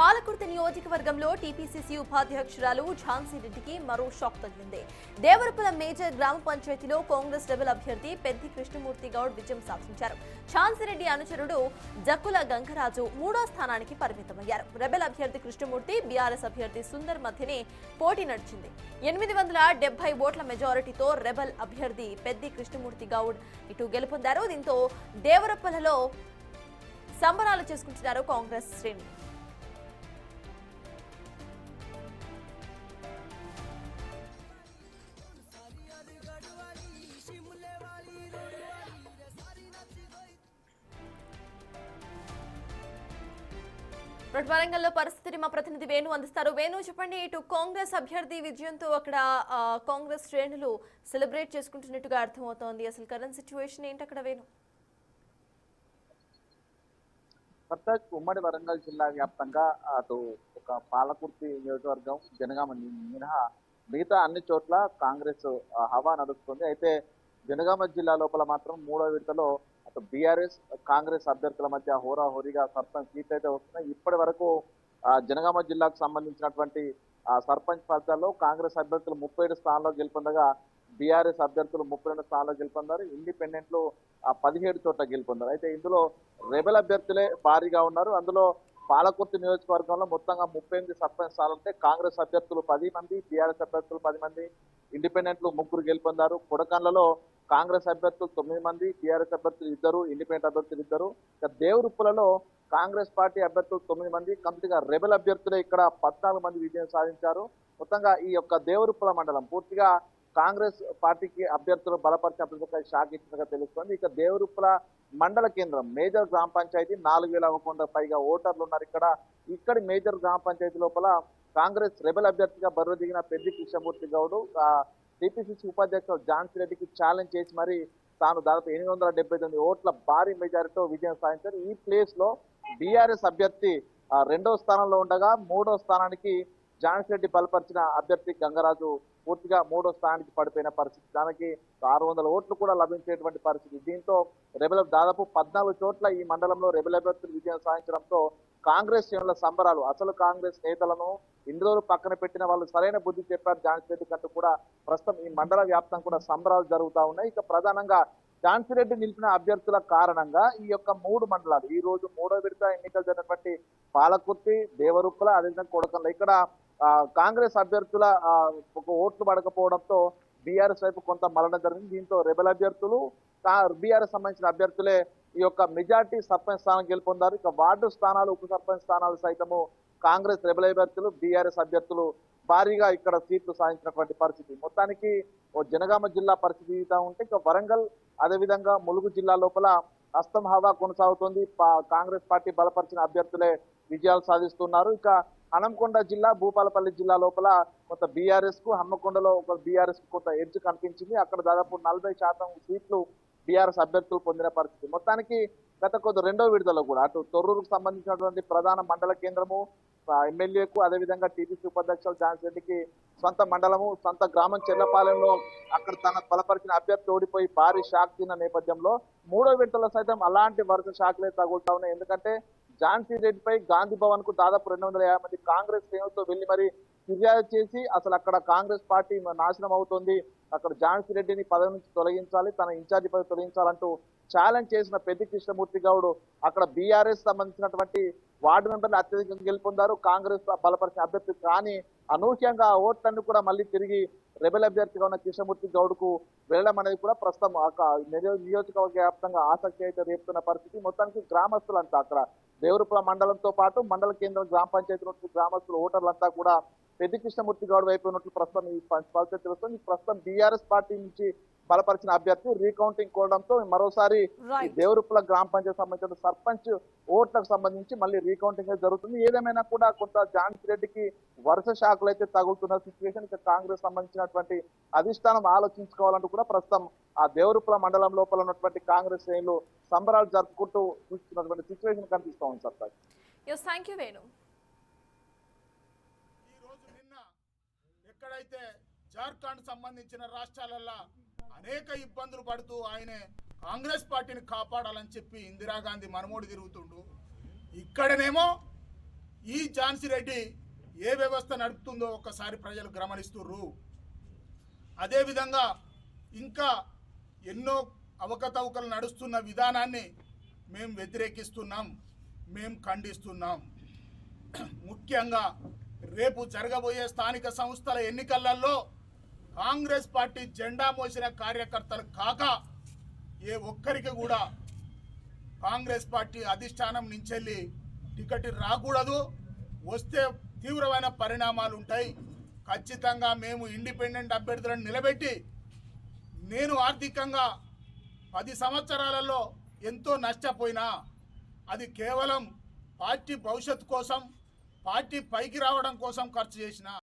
పాలకుర్తి నియోజకవర్గంలో టీపీసీసీ ఉపాధ్యక్షురాలు ఝాన్సీ రెడ్డికి మరో షాక్ తగిలింది. దేవరపురం మేజర్ గ్రామ పంచాయతీలో కాంగ్రెస్ రెబెల్ అభ్యర్థి పెద్ది కృష్ణమూర్తి గౌడ్ విజయం సాధించారు. ఝాన్సీ రెడ్డి అనుచరుడు జక్కుల గంగరాజు మూడో స్థానానికి పరిమితమయ్యారు. రెబెల్ అభ్యర్థి కృష్ణమూర్తి, బీఆర్ఎస్ అభ్యర్థి సుందర్ మధ్యనే పోటీ నడిచింది. 870 ఓట్ల మెజారిటీతో రెబెల్ అభ్యర్థి పెద్ది కృష్ణమూర్తి గౌడ్ ఇటు గెలుపొందారు. దీంతో దేవరపల్లిలో సంబరాలు చేసుకుంటున్నారు కాంగ్రెస్ శ్రేణులు. వరంగల్లో పరిస్థితిని మా ప్రతినిధి వేణు అందిస్తారు. వేణు, చెప్పండి, ఇటు కాంగ్రెస్ అభ్యర్థి విజయంతో అక్కడ కాంగ్రెస్ శ్రేణులు సెలబ్రేట్ చేసుకుంటున్నట్టుగా అర్థమవుతోంది. అసలు కరెంట్ సిచ్యువేషన్ ఏంటి అక్కడ వేణు? ఉమ్మడి వరంగల్ జిల్లా వ్యాప్తంగా అటు ఒక పాలకుర్తి నియోజకవర్గం, జనగామ మినహా మిగతా అన్ని చోట్ల కాంగ్రెస్ హవా నడుస్తుంది. అయితే జనగామ జిల్లా లోపల మాత్రం మూడో విడతలో అటు బీఆర్ఎస్ కాంగ్రెస్ అభ్యర్థుల మధ్య హోరాహోరీగా సర్పంచ్ సీట్లు అయితే వస్తున్నాయి. ఇప్పటి వరకు జనగామ జిల్లాకు సంబంధించినటువంటి సర్పంచ్ ఫలితాల్లో కాంగ్రెస్ అభ్యర్థులు 37 స్థానాల్లో గెలుపొందగా బీఆర్ఎస్ అభ్యర్థులు 32 స్థానాల్లో గెలుపొందారు. ఇండిపెండెంట్లు 17 చోట్ల గెలుపొందారు. అయితే ఇందులో రెబెల్ అభ్యర్థులే భారీగా ఉన్నారు. అందులో పాలకుర్తి నియోజకవర్గంలో మొత్తంగా 38 సర్పంచ్ స్థానాలు ఉంటే కాంగ్రెస్ అభ్యర్థులు 10 మంది, బీఆర్ఎస్ అభ్యర్థులు 10 మంది, ఇండిపెండెంట్లు 3 గెలుపొందారు. కొడకండ్లలో కాంగ్రెస్ అభ్యర్థులు 9 మంది, టీఆర్ఎస్ అభ్యర్థులు 2, ఇండిపెండెంట్ అభ్యర్థులు 2. ఇక దేవరుప్పులలో కాంగ్రెస్ పార్టీ అభ్యర్థులు 9 మంది, కంప్లీట్గా రెబెల్ అభ్యర్థులే ఇక్కడ 14 మంది విజయం సాధించారు. మొత్తంగా ఈ యొక్క దేవరుప్పుల మండలం పూర్తిగా కాంగ్రెస్ పార్టీకి అభ్యర్థులు బలపరిచిన అభ్యర్థులకు షాక్ ఇచ్చినట్టుగా తెలుస్తోంది. ఇక దేవరుప్పుల మండల కేంద్రం మేజర్ గ్రామ పంచాయతీ 4000 పైగా ఓటర్లు ఉన్నారు. ఇక్కడి మేజర్ గ్రామ పంచాయతీ లోపల కాంగ్రెస్ రెబెల్ అభ్యర్థిగా బరువు దిగిన పెద్ది కృష్ణమూర్తి గౌడ్ టీపీసీసీ ఉపాధ్యక్షుడు ఝాన్సీ రెడ్డికి ఛాలెంజ్ చేసి మరి తాను దాదాపు 879 ఓట్ల భారీ మెజారిటీతో విజయం సాధించారు. ఈ ప్లేస్ లో బీఆర్ఎస్ అభ్యర్థి 2వ స్థానంలో ఉండగా 3వ స్థానానికి ఝాన్సీ రెడ్డి బలపరిచిన అభ్యర్థి గంగరాజు పూర్తిగా 3వ స్థానానికి పడిపోయిన పరిస్థితి. దానికి 600 ఓట్లు కూడా లభించేటువంటి పరిస్థితి. దీంతో రెబెల్ దాదాపు 14 చోట్ల ఈ మండలంలో రెబెల్ అభ్యర్థులు విజయం సాధించడంతో కాంగ్రెస్ శ్రేణుల సంబరాలు. అసలు కాంగ్రెస్ నేతలను ఇన్ని రోజులు పక్కన పెట్టిన వాళ్ళు సరైన బుద్ధి చెప్పారు ఝాన్సీ రెడ్డి కంటూ కూడా ప్రస్తుతం ఈ మండల వ్యాప్తం కూడా సంబరాలు జరుగుతూ ఉన్నాయి. ఇక ప్రధానంగా ఝాన్సీ రెడ్డి నిలిపిన అభ్యర్థుల కారణంగా ఈ యొక్క 3 మండలాలు ఈ రోజు 3వ విడత ఎన్నికలు జరిగినటువంటి పాలకుర్తి, దేవరుప్పుల, అదేవిధంగా కొడకండ్ల ఇక్కడ కాంగ్రెస్ అభ్యర్థుల ఒక ఓట్లు పడకపోవడంతో బీఆర్ఎస్ వైపు కొంత మరణం జరిగింది. దీంతో రెబెల్ అభ్యర్థులు బీఆర్ఎస్ సంబంధించిన అభ్యర్థులే ఈ యొక్క మెజార్టీ సర్పంచ్ స్థానం గెలుపొందారు. ఇక వార్డు స్థానాలు, ఉప సర్పంచ్ స్థానాలు సైతము కాంగ్రెస్ రెబెల్ అభ్యర్థులు, బీఆర్ఎస్ అభ్యర్థులు భారీగా ఇక్కడ సీట్లు సాధించినటువంటి పరిస్థితి. మొత్తానికి జనగామ జిల్లా పరిస్థితి ఉంటే ఇక వరంగల్ అదేవిధంగా ములుగు జిల్లా లోపల హస్తం హవా కొనసాగుతుంది. కాంగ్రెస్ పార్టీ బలపరిచిన అభ్యర్థులే విజయాలు సాధిస్తున్నారు. ఇక హనంకొండ జిల్లా, భూపాలపల్లి జిల్లా లోపల కొంత బీఆర్ఎస్ కు, హన్మకొండలో ఒక బీఆర్ఎస్ కు కొంత ఎడ్జ్ కనిపించింది. అక్కడ దాదాపు 40% సీట్లు బీఆర్ఎస్ అభ్యర్థులు పొందిన పరిస్థితి. మొత్తానికి గత 2వ విడతలో కూడా అటు తొర్రూరుకు సంబంధించినటువంటి ప్రధాన మండల కేంద్రము, ఎమ్మెల్యేకు అదేవిధంగా టీపీసీ ఉపాధ్యక్షులు ఝాన్సీ రెడ్డికి సొంత మండలము, సొంత గ్రామం చెర్లపాలెంలో అక్కడ తన బలపరిచిన అభ్యర్థి ఓడిపోయి భారీ షాక్ తిన్న నేపథ్యంలో 3వ విడతలో సైతం అలాంటి వరుస షాక్లే తగులుతా ఉన్నాయి. ఎందుకంటే ఝాన్సీ రెడ్డిపై గాంధీ భవన్ కు దాదాపు 250 మంది కాంగ్రెస్ శ్రేణులతో వెళ్లి మరి ఫిర్యాదు చేసి అసలు అక్కడ కాంగ్రెస్ పార్టీ నాశనం అవుతుంది, అక్కడ ఝాన్సీ రెడ్డిని పదవి నుంచి తొలగించాలి, తన ఇన్ఛార్జి పదవి తొలగించాలంటూ ఛాలెంజ్ చేసిన పెద్ది కృష్ణమూర్తి గౌడ్ అక్కడ బీఆర్ఎస్ సంబంధించినటువంటి వార్డు మెంబర్లు అత్యధికంగా గెలుపొందారు కాంగ్రెస్ బలపరిచిన అభ్యర్థి. కానీ అనూహ్యంగా ఆ ఓట్లన్నీ కూడా మళ్ళీ తిరిగి రెబెల్ అభ్యర్థిగా ఉన్న కృష్ణమూర్తి గౌడ్ కు వెళ్ళడం అనేది కూడా ప్రస్తుతం నియోజకవర్గ వ్యాప్తంగా ఆసక్తి అయితే రేపుతున్న పరిస్థితి. మొత్తానికి గ్రామస్తులంతా అక్కడ దేవరుపుల మండలంతో పాటు మండల కేంద్రం గ్రామ పంచాయతీ గ్రామస్తులు ఓటర్లంతా కూడా పెద్ది కృష్ణమూర్తి గౌడ్ వైపు ఉన్నట్లు ప్రస్తుతం ఈ పరిస్థితి తెలుస్తుంది. ప్రస్తుతం బీఆర్ఎస్ పార్టీ నుంచి బలపరిచిన అభ్యర్థి రీకౌంటింగ్ కోవడంతో మరోసారి దేవరుప్పుల గ్రామ పంచాయతీ సంబంధించిన సర్పంచ్ ఓట్లకు సంబంధించి మళ్ళీ రీకౌంటింగ్ జరుగుతుంది. ఏదేమైనా కూడా కొంత ఝాన్సీ రెడ్డికి వరుస షాకులు అయితే తగులుతున్న సిచ్యువేషన్. ఇక కాంగ్రెస్ సంబంధించినటువంటి అధిష్టానం ఆలోచించుకోవాలంటూ కూడా ప్రస్తుతం ఆ దేవరుప్పుల మండలం లోపల ఉన్నటువంటి కాంగ్రెస్ శ్రేణులు సంబరాలు జరుపుకుంటూ చూస్తున్నటువంటి సిచ్యువేషన్ కనిపిస్తూ ఉంది. Sir, thank you Venu. ఎక్కడైతే జార్ఖండ్ సంబంధించిన రాష్ట్రాలలో అనేక ఇబ్బందులు పడుతూ ఆయనే కాంగ్రెస్ పార్టీని కాపాడాలని చెప్పి ఇందిరాగాంధీ మనమోడి తిరుగుతుండు. ఇక్కడనేమో ఈ ఝాన్సీ రెడ్డి ఏ వ్యవస్థ నడుపుతుందో ఒక్కసారి ప్రజలు గమనిస్తుర్రు. అదేవిధంగా ఇంకా ఎన్నో అవకతవకలు నడుస్తున్న విధానాన్ని మేము వ్యతిరేకిస్తున్నాం, మేము ఖండిస్తున్నాం. ముఖ్యంగా రేపు జరగబోయే స్థానిక సంస్థల ఎన్నికలలో కాంగ్రెస్ పార్టీ జెండా మోసిన కార్యకర్తలు కాక ఏ ఒక్కరికి కూడా కాంగ్రెస్ పార్టీ అధిష్టానం నుంచి టికెట్ రాకూడదు. వస్తే తీవ్రమైన పరిణామాలు ఉంటాయి. ఖచ్చితంగా మేము ఇండిపెండెంట్ అభ్యర్థులను నిలబెట్టి, నేను ఆర్థికంగా 10 సంవత్సరాలలో ఎంతో నష్టపోయినా అది కేవలం పార్టీ భవిష్యత్తు కోసం, పార్టీ పైకి రావడం కోసం ఖర్చు చేసిన